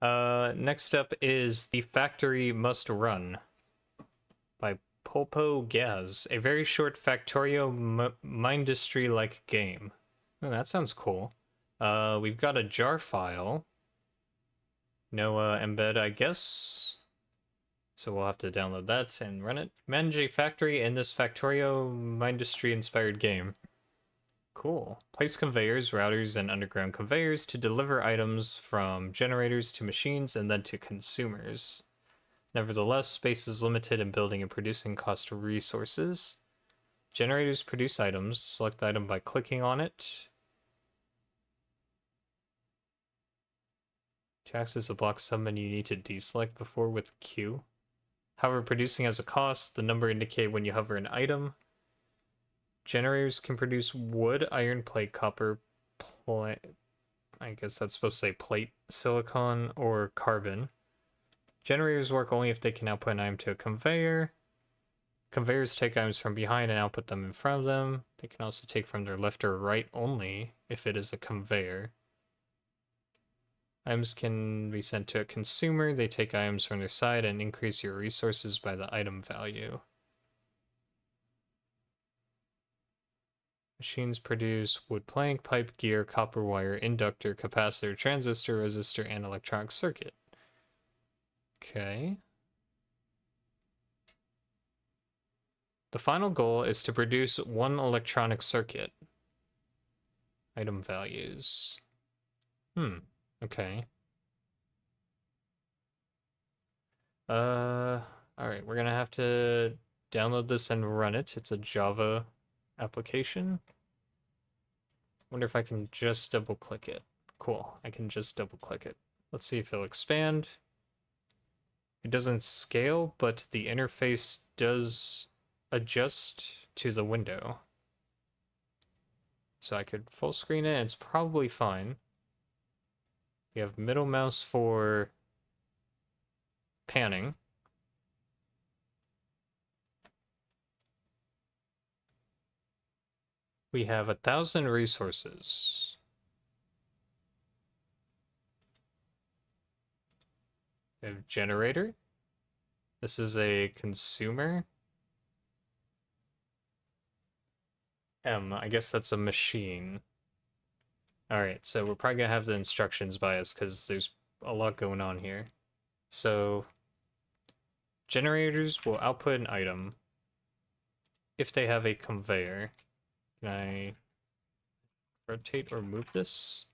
Next up is The Factory Must Run by PoulpoGaz, a very short Factorio Mindustry-like game. Oh, that sounds cool. We've got a jar file. No embed, I guess. So we'll have to download that and run it. Manage a factory in this Factorio Mindustry-inspired game. Cool. Place conveyors, routers, and underground conveyors to deliver items from generators to machines and then to consumers. Nevertheless, space is limited and building and producing cost resources. Generators produce items. Select the item by clicking on it. To access a block submenu, you need to deselect before with Q. However, producing has a cost. The number indicate when you hover an item. Generators can produce wood, iron, plate, copper, I guess that's supposed to say plate, silicon, or carbon. Generators work only if they can output an item to a conveyor. Conveyors take items from behind and output them in front of them. They can also take from their left or right only if it is a conveyor. Items can be sent to a consumer. They take items from their side and increase your resources by the item value. Machines produce wood plank, pipe, gear, copper wire, inductor, capacitor, transistor, resistor, and electronic circuit. Okay. The final goal is to produce one electronic circuit. Item values. Okay. Alright, we're gonna have to download this and run it. It's a Java application. Wonder if I can just double click it. Cool, I can just double click it. Let's see if it'll expand. It doesn't scale, but the interface does adjust to the window. So I could full screen it, and it's probably fine. We have middle mouse for panning. We have 1,000 resources. We have generator. This is a consumer. I guess that's a machine. Alright, so we're probably gonna have the instructions by us because there's a lot going on here. So, generators will output an item if they have a conveyor. Can I rotate or move this?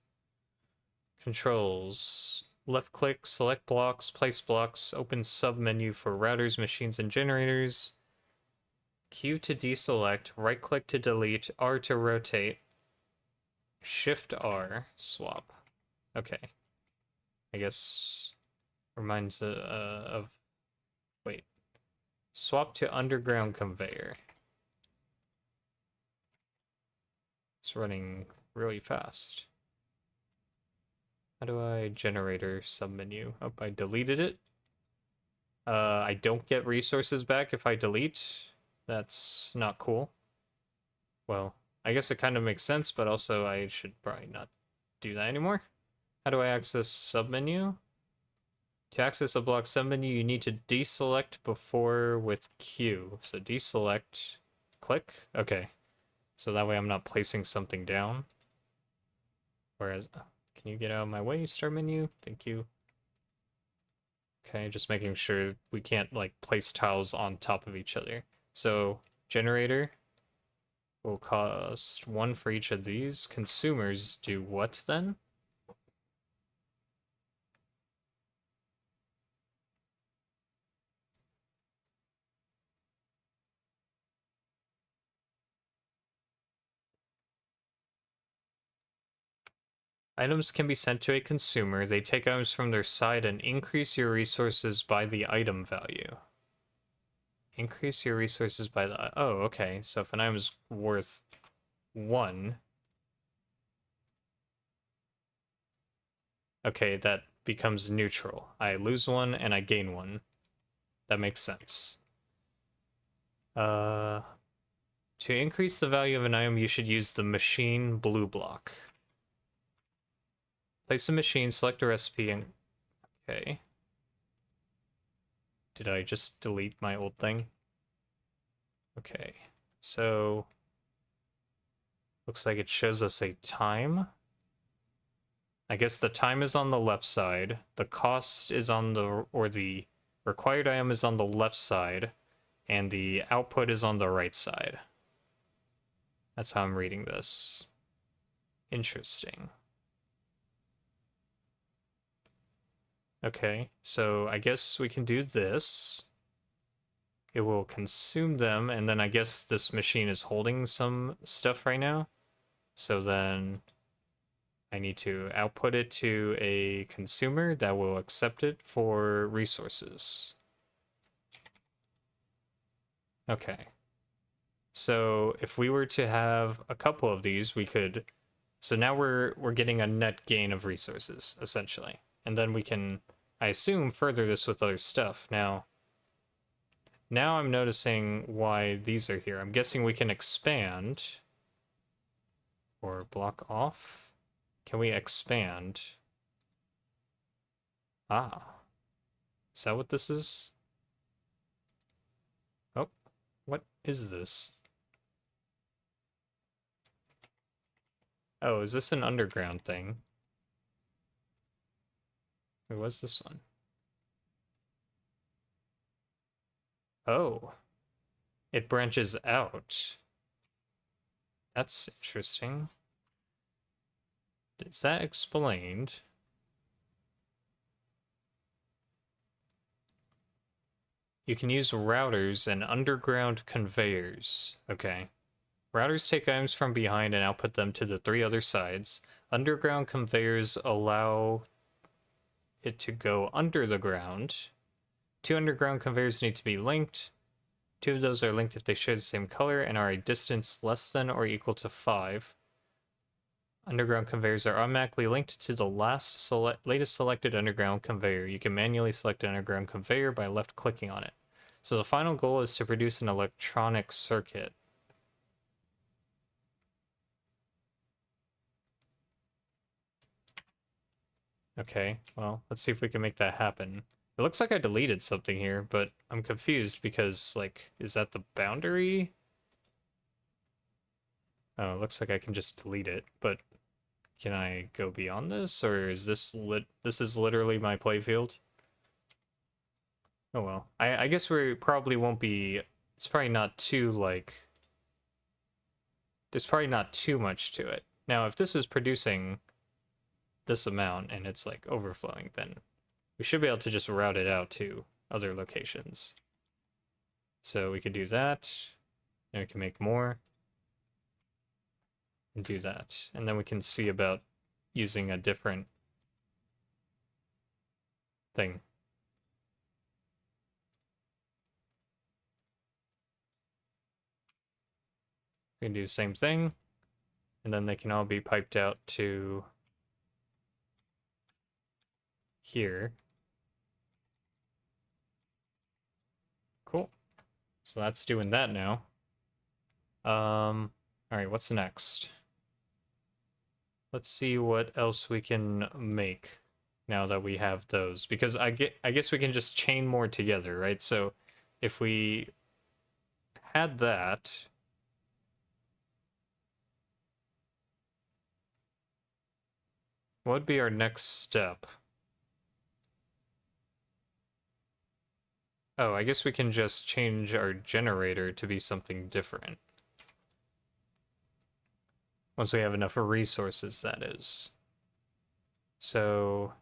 Controls. Left click, select blocks, place blocks, open submenu for routers, machines, and generators. Q to deselect, right click to delete, R to rotate, Shift R, swap. Okay. I guess reminds of, wait. Swap to underground conveyor. It's running really fast. How do I generator submenu? Oh, I deleted it. I don't get resources back if I delete. That's not cool. Well, I guess it kind of makes sense, but also I should probably not do that anymore. How do I access submenu? To access a block submenu, you need to deselect before with Q. So deselect, click. Okay. So that way I'm not placing something down. Whereas, can you get out of my way, start menu? Thank you. Okay, just making sure we can't, like, place tiles on top of each other. So, generator will cost 1 for each of these. Consumers do what, then? Items can be sent to a consumer. They take items from their side and increase your resources by the item value. Increase your resources by the... Oh, okay. So if an item is worth 1... Okay, that becomes neutral. I lose 1 and I gain 1. That makes sense. To increase the value of an item, you should use the machine blue block. Place a machine, select a recipe, and... Okay. Did I just delete my old thing? Okay. So looks like it shows us a time. I guess the time is on the left side. The cost is on the, or the required item is on the left side, and the output is on the right side. That's how I'm reading this. Interesting. Okay, so I guess we can do this. It will consume them, and then I guess this machine is holding some stuff right now. So then I need to output it to a consumer that will accept it for resources. Okay. So if we were to have a couple of these, we could... So now we're getting a net gain of resources, essentially. And then we can, I assume, further this with other stuff. Now I'm noticing why these are here. I'm guessing we can expand or block off. Can we expand? Ah. Is that what this is? Oh, what is this? Oh, is this an underground thing? Wait, what's this one? Oh. It branches out. That's interesting. Is that explained? You can use routers and underground conveyors. Okay. Routers take items from behind and output them to the 3 other sides. Underground conveyors allow it to go under the ground. 2 underground conveyors need to be linked. 2 of those are linked if they share the same color and are a distance less than or equal to 5. Underground conveyors are automatically linked to the latest selected underground conveyor. You can manually select an underground conveyor by left-clicking on it. So the final goal is to produce an electronic circuit. Okay, well, let's see if we can make that happen. It looks like I deleted something here, but I'm confused because, like, is that the boundary? Oh, it looks like I can just delete it, but can I go beyond this, or is this this is literally my playfield? Oh well. I guess we probably won't be... It's probably not too, like... There's probably not too much to it. Now, if this is producing this amount and it's, like, overflowing, then we should be able to just route it out to other locations. So we could do that, and we can make more, and do that. And then we can see about using a different thing. We can do the same thing, and then they can all be piped out to here. Cool. So that's doing that now. All right, what's next? Let's see what else we can make now that we have those, because I guess we can just chain more together, right? So if we had that, what would be our next step? Oh, I guess we can just change our generator to be something different. Once we have enough resources, that is. So...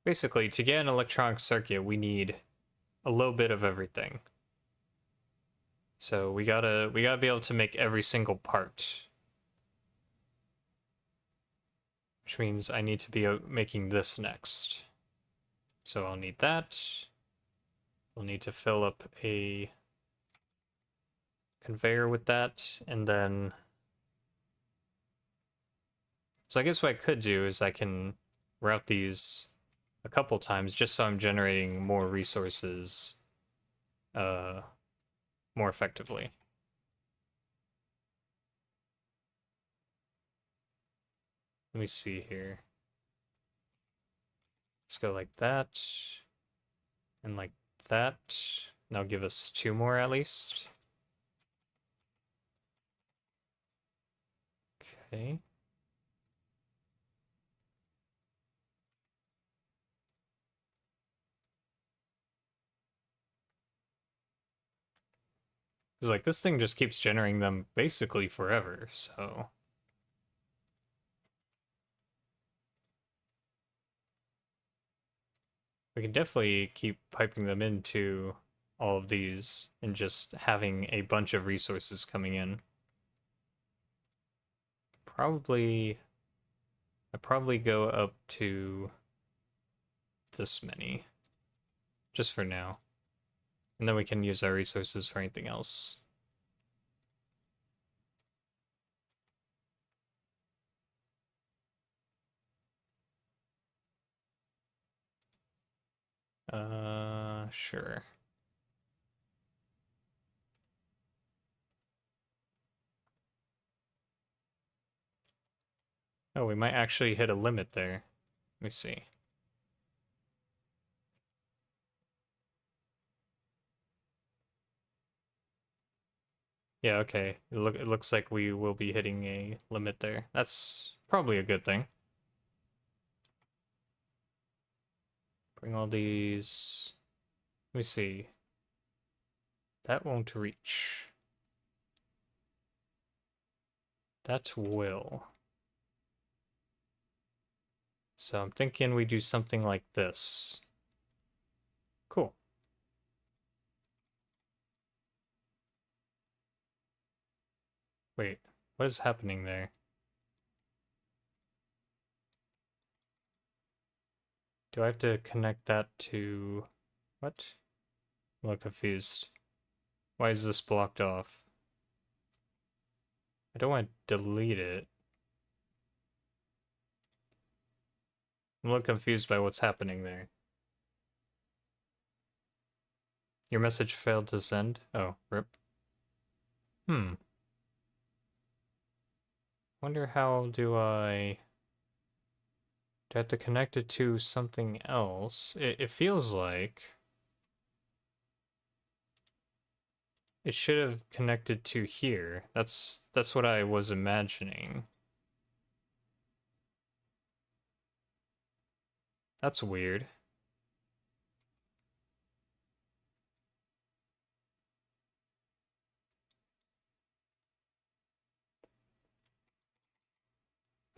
basically, to get an electronic circuit, we need a little bit of everything. So we gotta be able to make every single part. Which means I need to be making this next. So I'll need that. We'll need to fill up a conveyor with that, and then... So I guess what I could do is I can route these a couple times just so I'm generating more resources more effectively. Let me see here. Let's go like that. And like that. Now give us 2 more at least. Okay. Because like this thing just keeps generating them basically forever, so... We can definitely keep piping them into all of these and just having a bunch of resources coming in. I'd probably go up to this many, just for now. And then we can use our resources for anything else. Sure. Oh, we might actually hit a limit there. Let me see. Yeah, okay. It looks like we will be hitting a limit there. That's probably a good thing. Bring all these... Let me see. That won't reach. That will. So I'm thinking we do something like this. Cool. Wait, what is happening there? Do I have to connect that to... What? I'm a little confused. Why is this blocked off? I don't want to delete it. I'm a little confused by what's happening there. Your message failed to send? Oh, rip. Wonder how do I have to connect it to something else? It feels like it should have connected to here. That's what I was imagining. That's weird.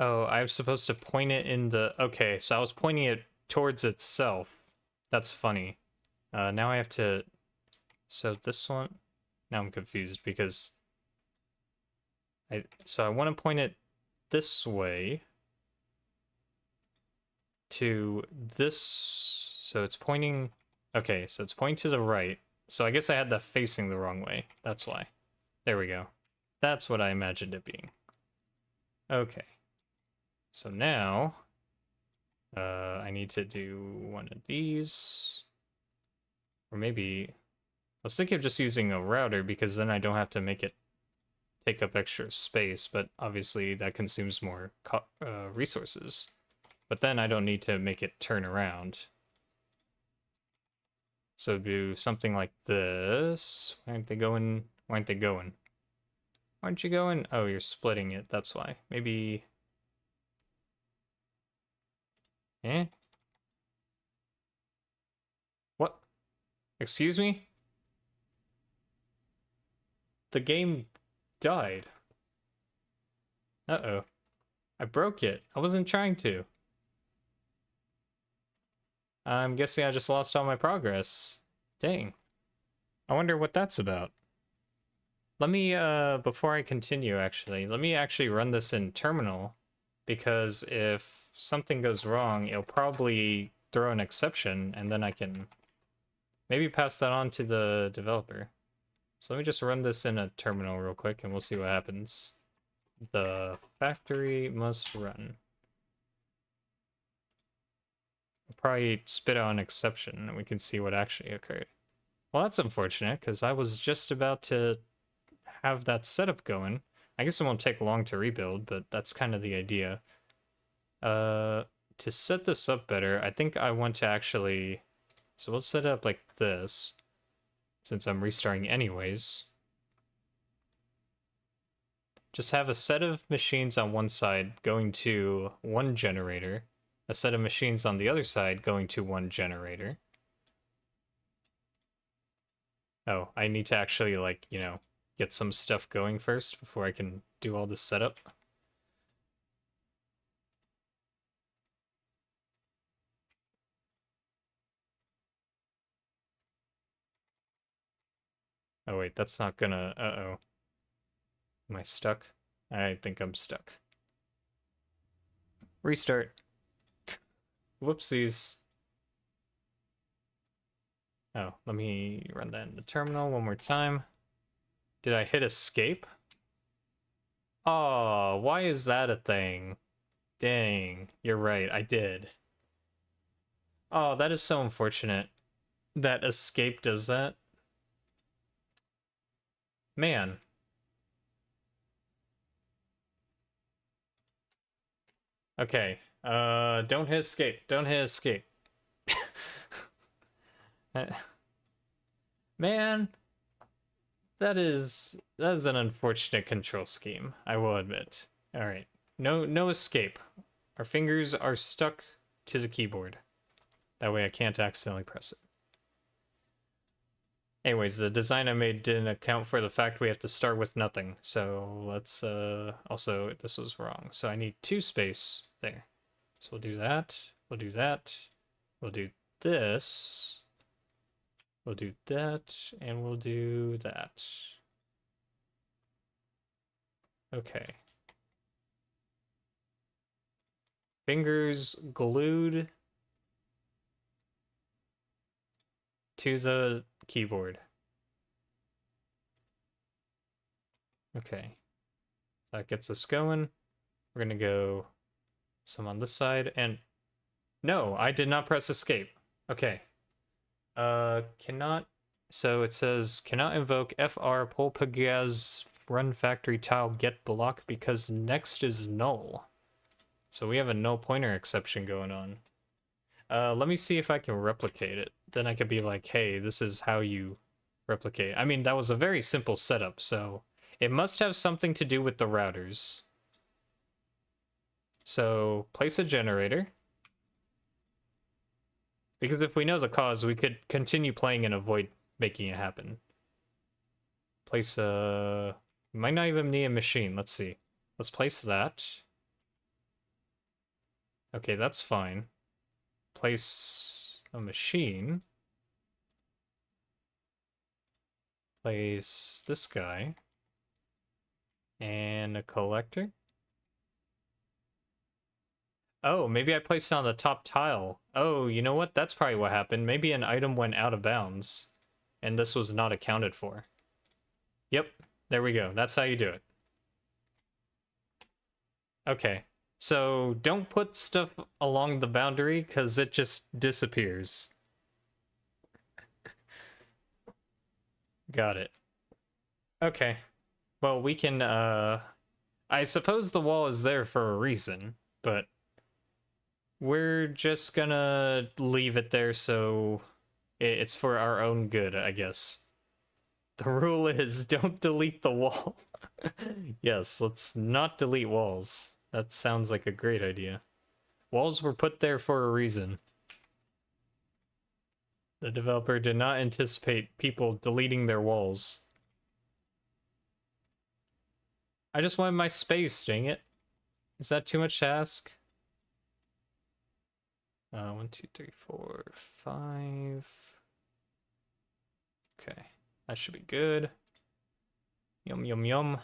Oh, I was supposed to point it in the... Okay, so I was pointing it towards itself. That's funny. Now I have to... So this one... Now I'm confused because... So I want to point it this way to this... So it's pointing... Okay, so it's pointing to the right. So I guess I had that facing the wrong way. That's why. There we go. That's what I imagined it being. Okay. So now, I need to do one of these. Or maybe, I was thinking of just using a router because then I don't have to make it take up extra space, but obviously that consumes more resources. But then I don't need to make it turn around. So do something like this. Why aren't they going? Why aren't they going? Why aren't you going? Oh, you're splitting it, that's why. Maybe... Eh? What? Excuse me? The game died. Uh-oh. I broke it. I wasn't trying to. I'm guessing I just lost all my progress. Dang. I wonder what that's about. Let me, before I continue, actually, let me actually run this in terminal, because if something goes wrong, it'll probably throw an exception, and then I can maybe pass that on to the developer. So let me just run this in a terminal real quick, and we'll see what happens. The factory must run. I'll probably spit out an exception, and we can see what actually occurred. Well, that's unfortunate, because I was just about to have that setup going. I guess it won't take long to rebuild, but that's kind of the idea. To set this up better, I think I want to actually... So we'll set it up like this, since I'm restarting anyways. Just have a set of machines on one side going to one generator, a set of machines on the other side going to one generator. Oh, I need to actually, like, you know, get some stuff going first before I can do all this setup. Oh wait, that's not gonna... Uh-oh. Am I stuck? I think I'm stuck. Restart. Whoopsies. Oh, let me run that in the terminal one more time. Did I hit escape? Oh, why is that a thing? Dang, you're right, I did. Oh, that is so unfortunate that escape does that. Man. Okay, don't hit escape. Don't hit escape. Man, that is an unfortunate control scheme, I will admit. All right. No escape. Our fingers are stuck to the keyboard. That way I can't accidentally press it. Anyways, the design I made didn't account for the fact we have to start with nothing. So let's also this was wrong. So I need 2 space there. So we'll do that. We'll do that. We'll do this. We'll do that, and we'll do that. Okay. Fingers glued to the keyboard. Okay. That gets us going. We're gonna go some on this side, and no, I did not press escape. Okay. Cannot... So it says, cannot invoke FR PoulpoGaz run factory tile get block because next is null. So we have a null pointer exception going on. Let me see if I can replicate it. Then I could be like, hey, this is how you replicate. I mean, that was a very simple setup, so it must have something to do with the routers. So place a generator. Because if we know the cause, we could continue playing and avoid making it happen. Place a... Might not even need a machine. Let's see. Let's place that. Okay, that's fine. Place a machine. Place this guy. And a collector. Oh, maybe I placed it on the top tile. Oh, you know what? That's probably what happened. Maybe an item went out of bounds, and this was not accounted for. Yep, there we go. That's how you do it. Okay, so don't put stuff along the boundary, because it just disappears. Got it. Okay. Well, we can, I suppose the wall is there for a reason, but we're just gonna leave it there so it's for our own good, I guess. The rule is don't delete the wall. Yes, let's not delete walls. That sounds like a great idea. Walls were put there for a reason. The developer did not anticipate people deleting their walls. I just wanted my space, dang it. Is that too much to ask? 1, 2, 3, 4, 5. Okay, that should be good. Yum, yum, yum.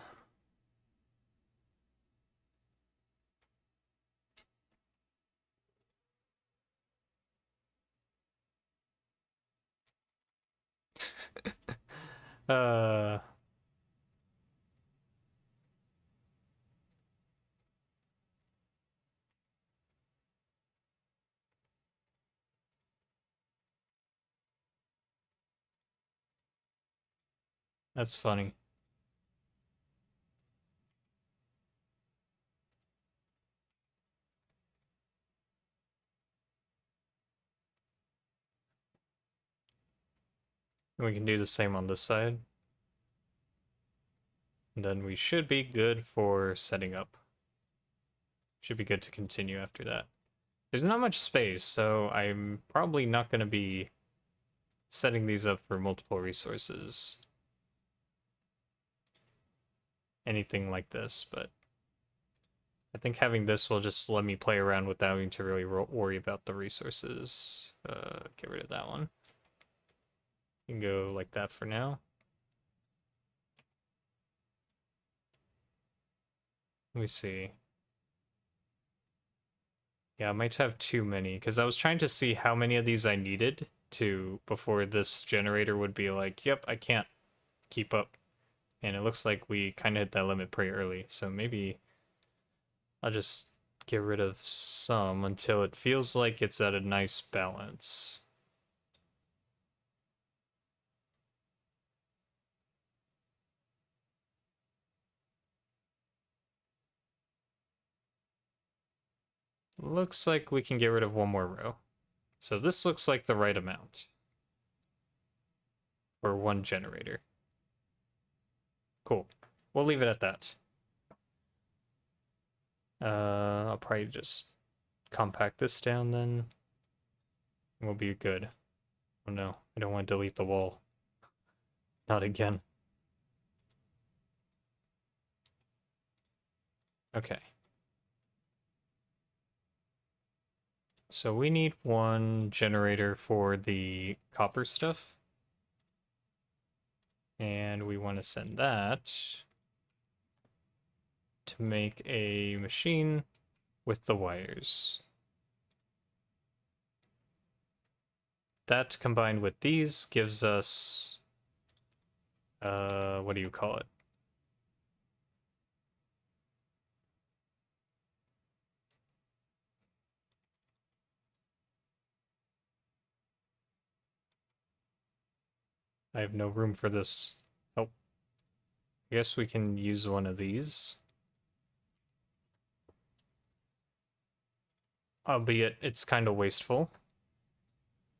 uh... That's funny. And we can do the same on this side. And then we should be good for setting up. Should be good to continue after that. There's not much space, so I'm probably not going to be setting these up for multiple resources. Anything like this, but I think having this will just let me play around without having to really worry about the resources. Get rid of that one. You can go like that for now. Let me see. Yeah, I might have too many, because I was trying to see how many of these I needed to before this generator would be like, yep, I can't keep up. And it looks like we kind of hit that limit pretty early, so maybe I'll just get rid of some until it feels like it's at a nice balance. Looks like we can get rid of one more row. So this looks like the right amount for one generator. Cool. We'll leave it at that. I'll probably just compact this down then. We'll be good. Oh no, I don't want to delete the wall. Not again. Okay. So we need one generator for the copper stuff. And we want to send that to make a machine with the wires. That combined with these gives us, what do you call it? I have no room for this. Oh, I guess we can use one of these. Albeit it's kind of wasteful.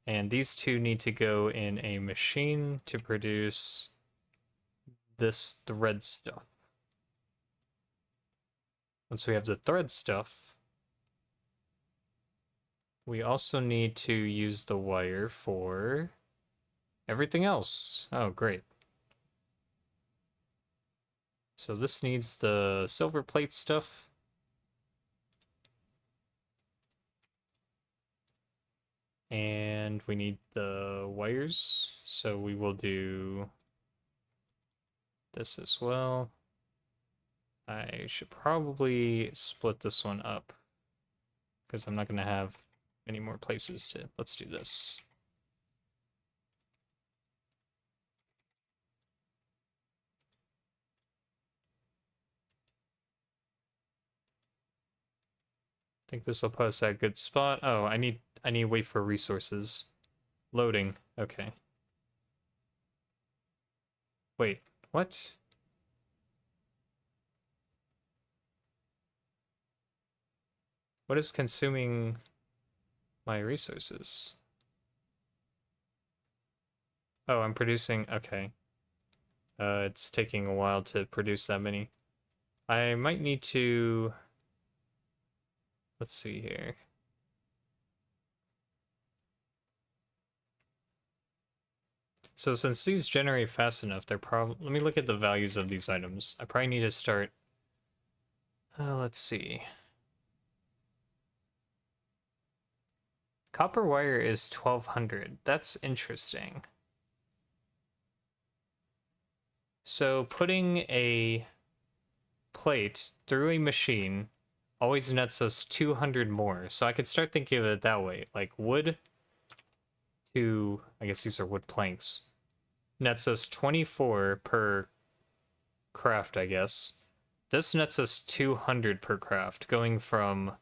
And these two need to go in a machine to produce this thread stuff. Once we have the thread stuff, we also need to use the wire for everything else. Oh, great. So this needs the silver plate stuff. And we need the wires, so we will do this as well. I should probably split this one up, because I'm not going to have any more places to... Let's do this. I think this will put us at a good spot. Oh, I need to wait for resources. Loading. Okay. Wait, what? What is consuming my resources? Oh, I'm producing... Okay. It's taking a while to produce that many. I might need to... Let's see here. So since these generate fast enough, they're probably... Let me look at the values of these items. I probably need to start... let's see. Copper wire is 1200. That's interesting. So putting a plate through a machine always nets us 200 more. So I could start thinking of it that way. Like wood to... I guess these are wood planks. Nets us 24 per craft, I guess. This nets us 200 per craft, going from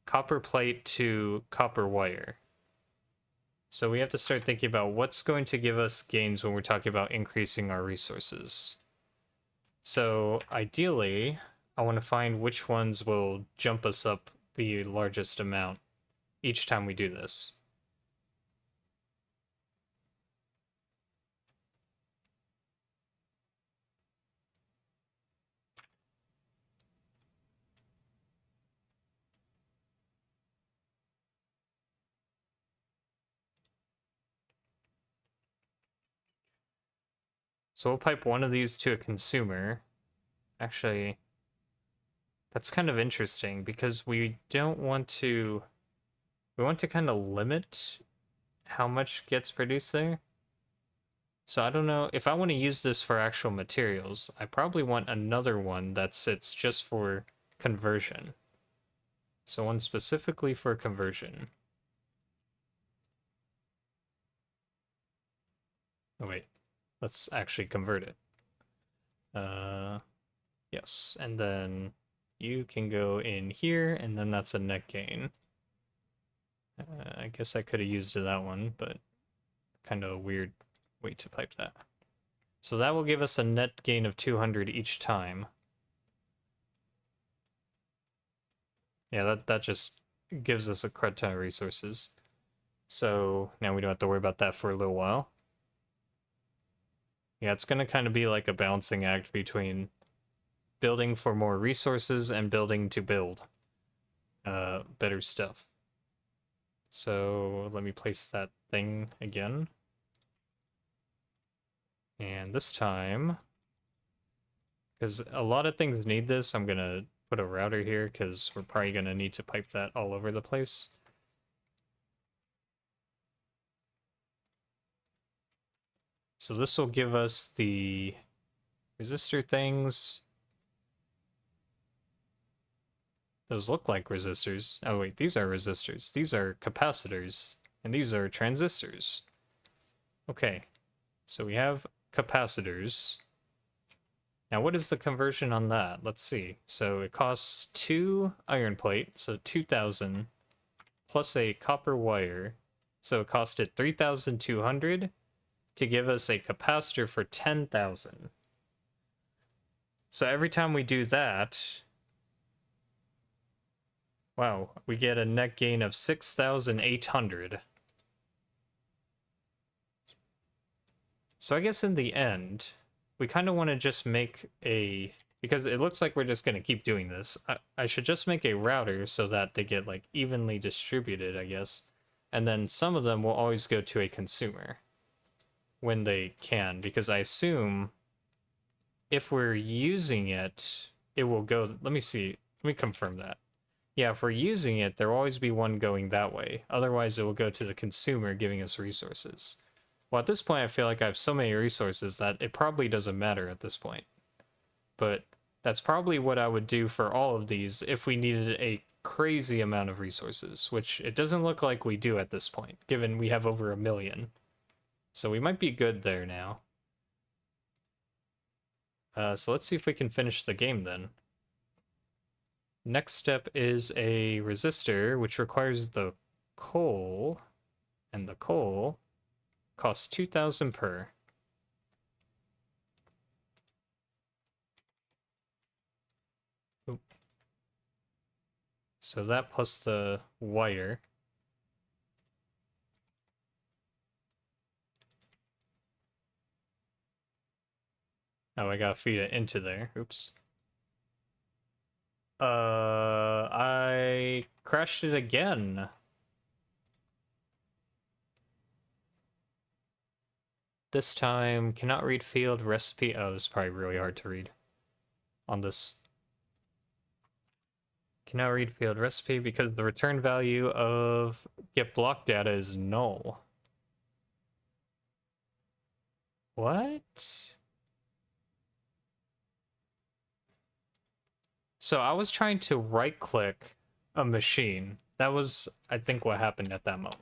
copper plate to copper wire. So we have to start thinking about what's going to give us gains when we're talking about increasing our resources. So ideally, I want to find which ones will jump us up the largest amount each time we do this. So we'll pipe one of these to a consumer. Actually, that's kind of interesting because we don't want to... We want to kind of limit how much gets produced there. So I don't know, if I want to use this for actual materials, I probably want another one that sits just for conversion. So one specifically for conversion. Oh wait, let's actually convert it. Yes, and then you can go in here, and then that's a net gain. I guess I could have used that one, but kind of a weird way to pipe that. So that will give us a net gain of 200 each time. Yeah, that just gives us a crud ton of resources. So now we don't have to worry about that for a little while. Yeah, it's going to kind of be like a balancing act between building for more resources and building to build better stuff. So let me place that thing again. And this time, because a lot of things need this, I'm going to put a router here because we're probably going to need to pipe that all over the place. So this will give us the resistor things. Those look like resistors. Oh wait, these are resistors. These are capacitors. And these are transistors. Okay, so we have capacitors. Now what is the conversion on that? Let's see. So it costs 2 iron plate, so 2,000, plus a copper wire. So it costed 3,200 to give us a capacitor for 10,000. So every time we do that, wow, we get a net gain of 6,800. So I guess in the end, we kind of want to just make a... Because it looks like we're just going to keep doing this. I should just make a router so that they get like evenly distributed, I guess. And then some of them will always go to a consumer when they can. Because I assume if we're using it, it will go... Let me see. Let me confirm that. Yeah, if we're using it, there will always be one going that way. Otherwise, it will go to the consumer, giving us resources. Well, at this point, I feel like I have so many resources that it probably doesn't matter at this point. But that's probably what I would do for all of these if we needed a crazy amount of resources, which it doesn't look like we do at this point, given we have over 1 million. So we might be good there now. So let's see if we can finish the game then. Next step is a resistor, which requires the coal, and the coal costs 2,000 per. Oop. So that plus the wire. Oh, I gotta feed it into there. Oops. I crashed it again. This time, cannot read field recipe. Oh, this is probably really hard to read on this. Cannot read field recipe because the return value of get block data is null. What? So I was trying to right click a machine. That was, I think, what happened at that moment.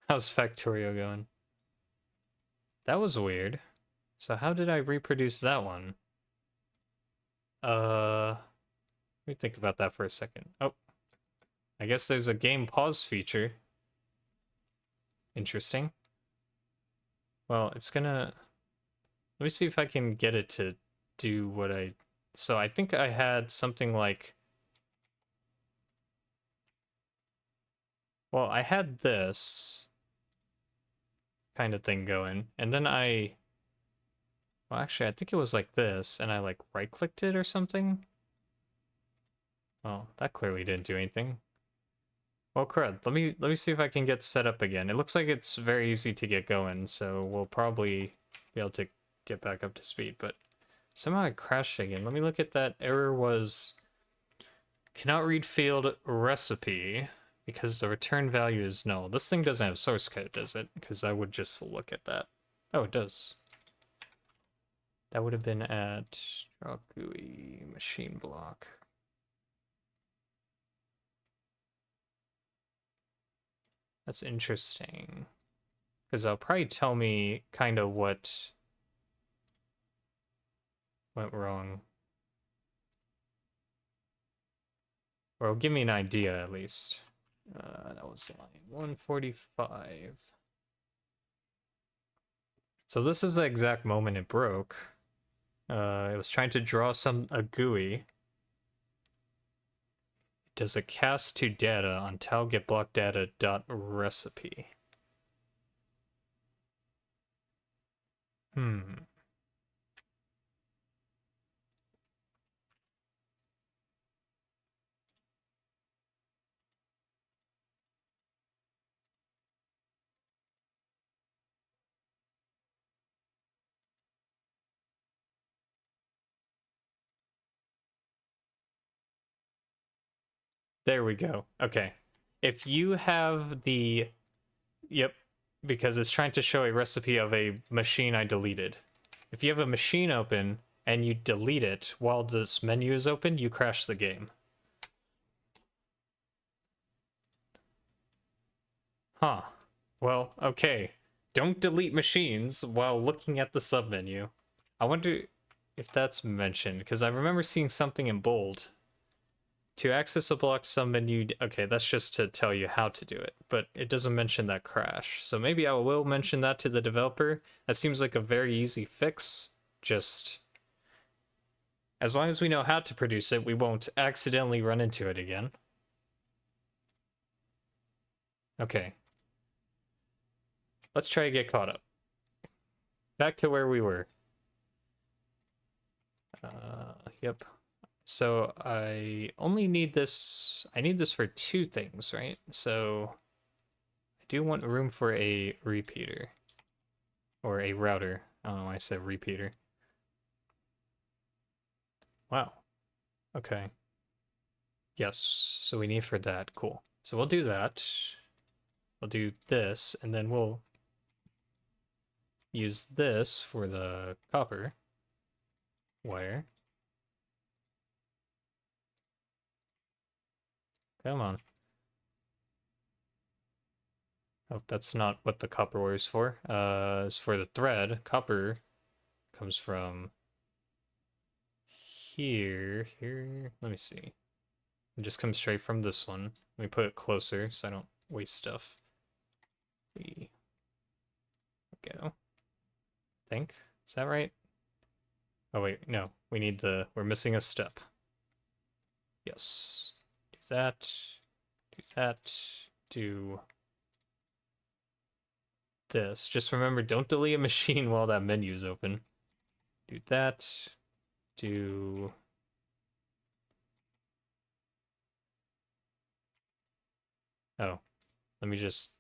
How's Factorio going? That was weird. So how did I reproduce that one? Let me think about that for a second. Oh, I guess there's a game pause feature. Interesting. Well, it's gonna... Let me see if I can get it to do what I... So I think I had something like... Well, I had this kind of thing going, and then I... Well, actually, I think it was like this, and I like right-clicked it or something. Well, that clearly didn't do anything. Well, crud. Let me see if I can get set up again. It looks like it's very easy to get going, so we'll probably be able to get back up to speed, but somehow I crashed again. Let me look at that. Error was cannot read field recipe because the return value is null. This thing doesn't have source code, does it? Because I would just look at that. Oh, it does. That would have been at draw GUI machine block. That's interesting. Because they'll probably tell me kind of what went wrong. Or it'll give me an idea at least. That was line 145. So this is the exact moment it broke. It was trying to draw a GUI. It does a cast to data on tile get block data dot recipe. There we go. Okay. If you have the... Yep. Because it's trying to show a recipe of a machine I deleted. If you have a machine open and you delete it while this menu is open, you crash the game. Huh. Well, okay. Don't delete machines while looking at the submenu. I wonder if that's mentioned, because I remember seeing something in bold. To access a block submenu, okay, that's just to tell you how to do it, but it doesn't mention that crash. So maybe I will mention that to the developer. That seems like a very easy fix. Just as long as we know how to produce it, we won't accidentally run into it again. Okay. Let's try to get caught up. Back to where we were. Yep. So I only need this. I need this for two things, right? So I do want room for a repeater or a router. I don't know why I said repeater. Wow. Okay. Yes. So we need for that. Cool. So we'll do that. We'll do this, and then we'll use this for the copper wire. Come on. Oh, that's not what the copper wire is for. It's for the thread. Copper comes from here. Let me see. It just comes straight from this one. Let me put it closer so I don't waste stuff. We go. Think. Is that right? Oh wait, no. We're missing a step. Yes. Do that. Do that. Do this. Just remember, don't delete a machine while that menu's open. Do that. Do... Oh. Let me just...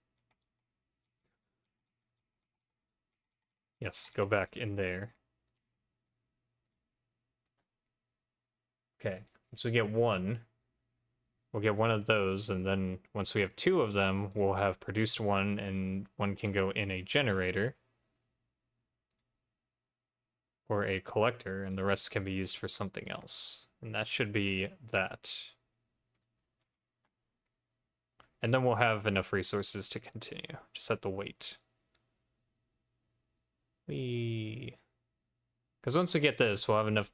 Yes, go back in there. Okay. So we get one. We'll get one of those, and then once we have two of them, we'll have produced one, and one can go in a generator or a collector, and the rest can be used for something else. And that should be that. And then we'll have enough resources to continue. Just have to wait. Because once we get this, we'll have enough...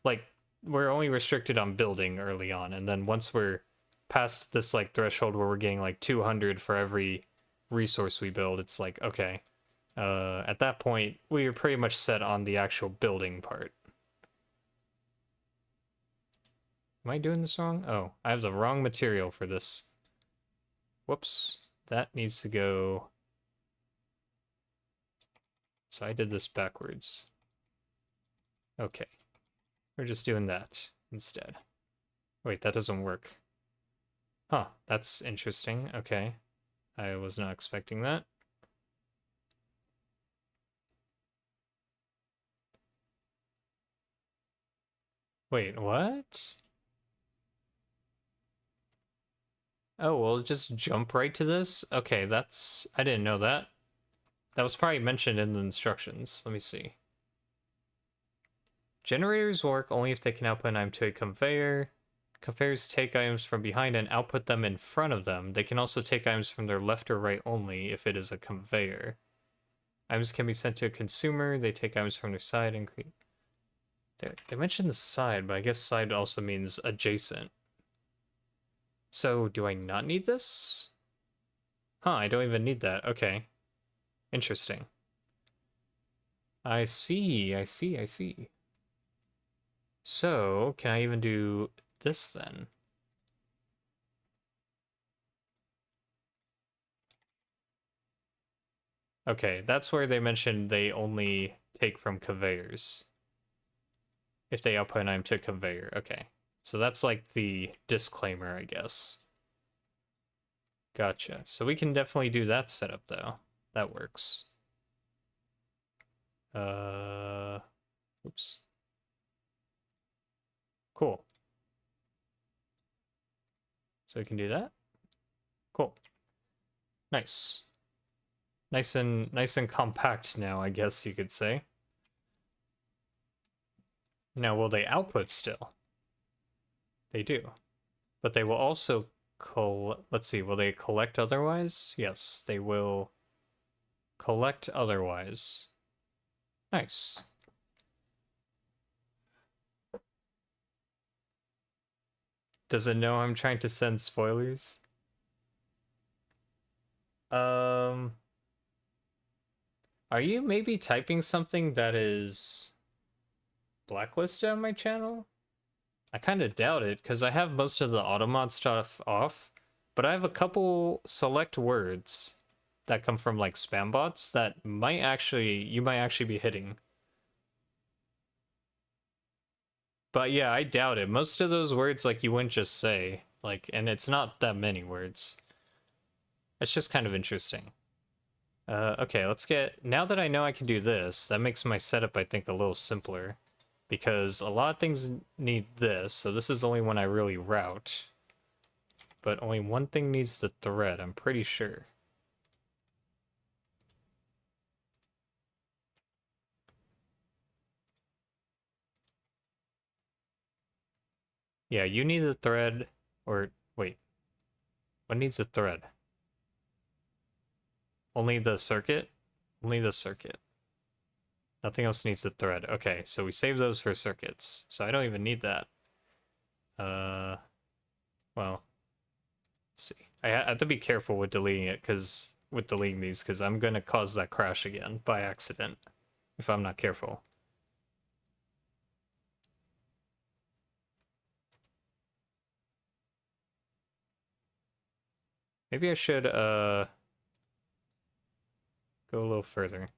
Like, we're only restricted on building early on, and then once we're past this like threshold where we're getting like 200 for every resource we build, it's like, okay, at that point we are pretty much set on the actual building part. Am I doing this wrong? Oh, I have the wrong material for this. Whoops, that needs to go. So I did this backwards. Okay, we're just doing that instead. Wait, that doesn't work. Huh, that's interesting. Okay. I was not expecting that. Wait, what? Oh, we'll just jump right to this? Okay, that's... I didn't know that. That was probably mentioned in the instructions. Let me see. Generators work only if they can output an item to a conveyor. Conveyors take items from behind and output them in front of them. They can also take items from their left or right only if it is a conveyor. Items can be sent to a consumer. They take items from their side and create... They mentioned the side, but I guess side also means adjacent. So, do I not need this? Huh, I don't even need that. Okay. Interesting. I see, I see, I see. So, can I even do this then? Okay, that's where they mentioned they only take from conveyors. If they output an item to a conveyor. Okay. So that's like the disclaimer, I guess. Gotcha. So we can definitely do that setup, though. That works. Oops. Cool. So we can do that. Cool. Nice. Nice and compact now, I guess you could say. Now, will they output still? They do. But they will also let's see, will they collect otherwise? Yes, they will collect otherwise. Nice. Does it know I'm trying to send spoilers? Are you maybe typing something that is blacklisted on my channel? I kind of doubt it, because I have most of the automod stuff off, but I have a couple select words that come from like spam bots that you might actually be hitting. But yeah, I doubt it. Most of those words like you wouldn't just say, like, and it's not that many words. It's just kind of interesting. Okay, let's get... Now that I know I can do this, that makes my setup, I think, a little simpler. Because a lot of things need this, so this is only when I really route. But only one thing needs the thread, I'm pretty sure. Yeah, you need the thread, or... Wait. What needs the thread? Only the circuit? Only the circuit. Nothing else needs the thread. Okay, so we save those for circuits. So I don't even need that. Well, let's see. I have to be careful with deleting it, because with deleting these, because I'm gonna cause that crash again by accident if I'm not careful. Maybe I should go a little further.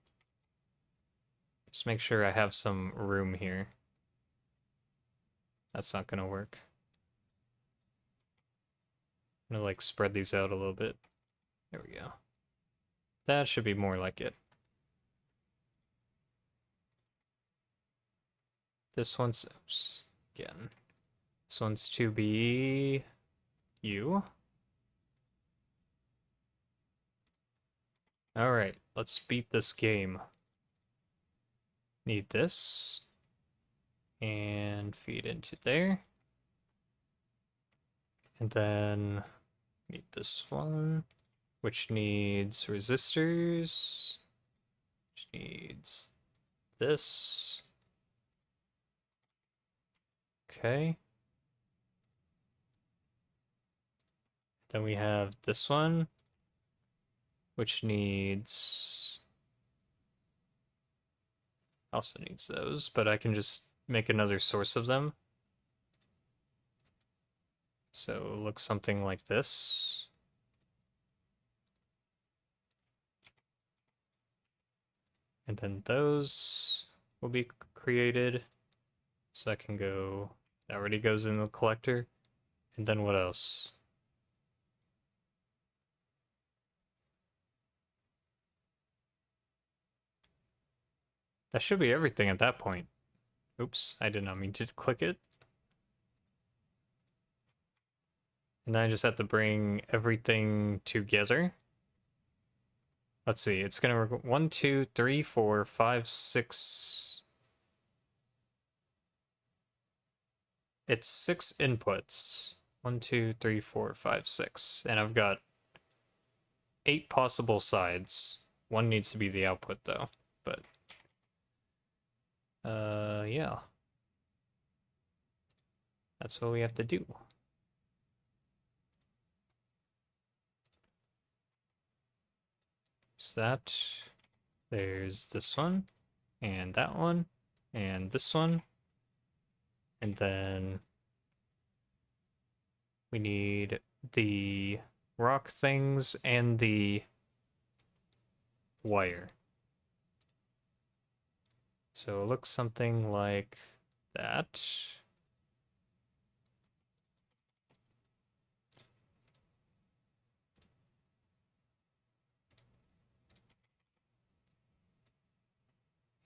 Just make sure I have some room here. That's not gonna work. I'm gonna like spread these out a little bit. There we go. That should be more like it. This one's, oops, again. This one's to be you. Alright, let's beat this game. Need this. And feed into there. And then need this one, which needs resistors, which needs this. Okay. Then we have this one, which needs... also needs those, but I can just make another source of them. So it looks something like this. And then those will be created. So I can go, that already goes in the collector. And then what else? That should be everything at that point. Oops, I did not mean to click it. And then I just have to bring everything together. Let's see, it's gonna work 1, 2, 3, 4, 5, 6. It's 6 inputs. 1, 2, 3, 4, 5, 6. And I've got 8 possible sides. One needs to be the output though, but yeah. That's what we have to do. So that, there's this one, and that one, and this one, and then we need the rock things and the wire. So it looks something like that.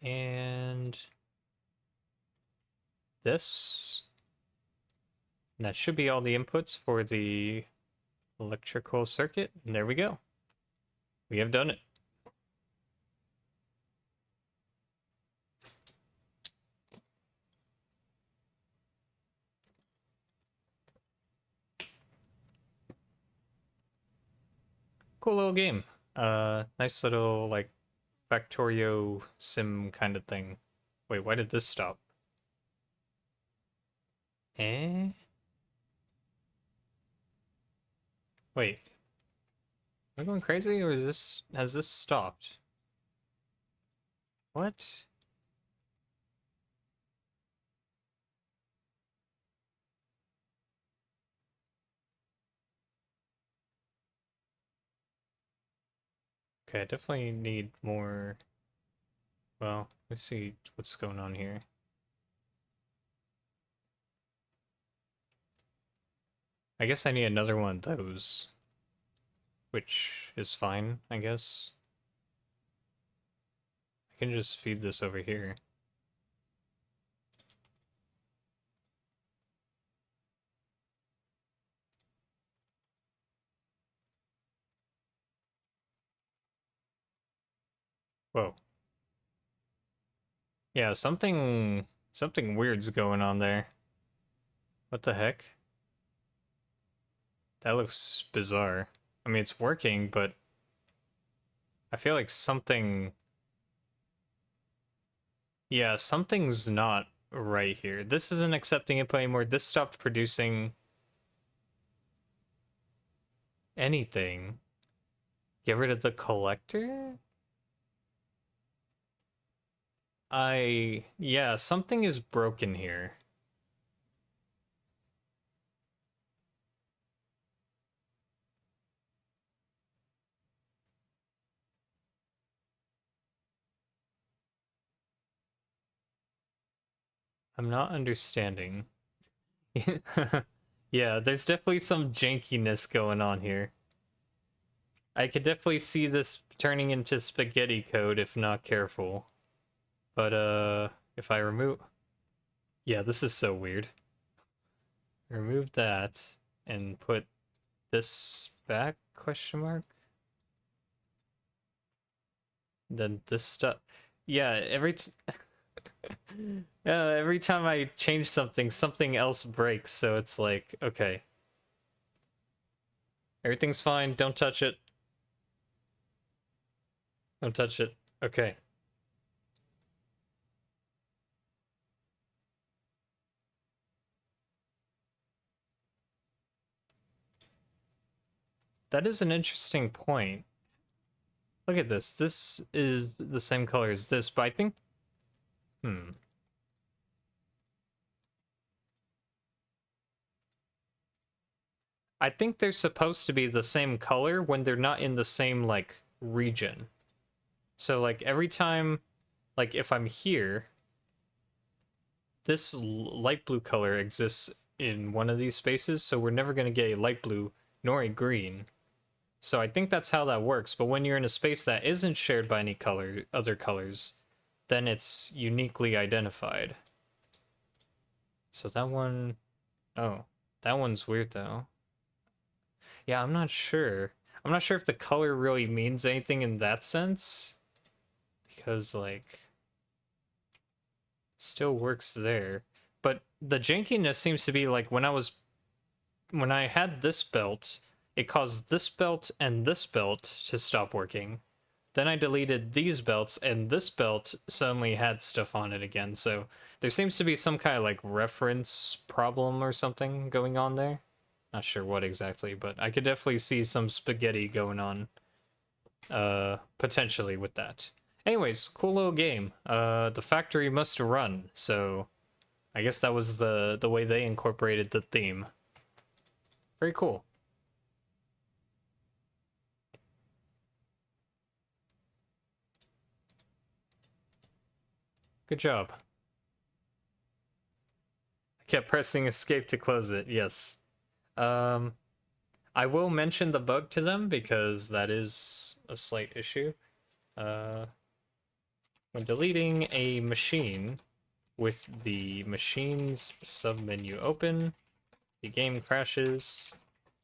And this. And that should be all the inputs for the electrical circuit. And there we go. We have done it. Cool little game. Nice little, like, Factorio sim kind of thing. Wait, why did this stop? Eh? Wait. Am I going crazy, or has this stopped? What? Okay, I definitely need more. Well, let's see what's going on here. I guess I need another one of those. Which is fine, I guess. I can just feed this over here. Whoa. Yeah, something weird's going on there. What the heck? That looks bizarre. I mean, it's working, but I feel like something... Yeah, something's not right here. This isn't accepting input anymore. This stopped producing anything. Get rid of the collector? Yeah, something is broken here. I'm not understanding. Yeah, there's definitely some jankiness going on here. I could definitely see this turning into spaghetti code if not careful. But, if I remove... Yeah, this is so weird. Remove that and put this back, question mark? Then this stuff... Yeah, every time I change something, something else breaks, so it's like, okay. Everything's fine, don't touch it. Don't touch it. Okay. That is an interesting point. Look at this. This is the same color as this, but I think... I think they're supposed to be the same color when they're not in the same, like, region. So, like, every time... Like, if I'm here... This light blue color exists in one of these spaces, so we're never going to get a light blue nor a green. So I think that's how that works, but when you're in a space that isn't shared by any other colors, then it's uniquely identified. So that one... Oh, that one's weird though. Yeah, I'm not sure. I'm not sure if the color really means anything in that sense. Because, like... It still works there. But the jankiness seems to be like when I had this belt, it caused this belt and this belt to stop working. Then I deleted these belts, and this belt suddenly had stuff on it again. So there seems to be some kind of like reference problem or something going on there. Not sure what exactly, but I could definitely see some spaghetti going on, potentially with that. Anyways, cool little game. The factory must run, so I guess that was the way they incorporated the theme. Very cool. Good job. I kept pressing escape to close it, yes. I will mention the bug to them because that is a slight issue. When deleting a machine with the machine's submenu open, the game crashes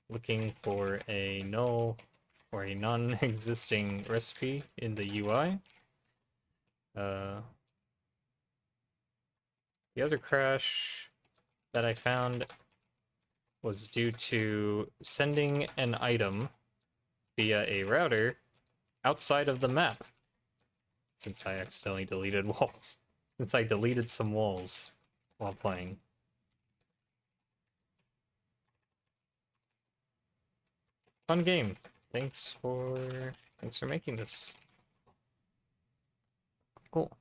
looking for a null or a non-existing recipe in the UI. The other crash that I found was due to sending an item via a router outside of the map. Since I accidentally deleted walls. Since I deleted some walls while playing. Fun game. Thanks for making this. Cool.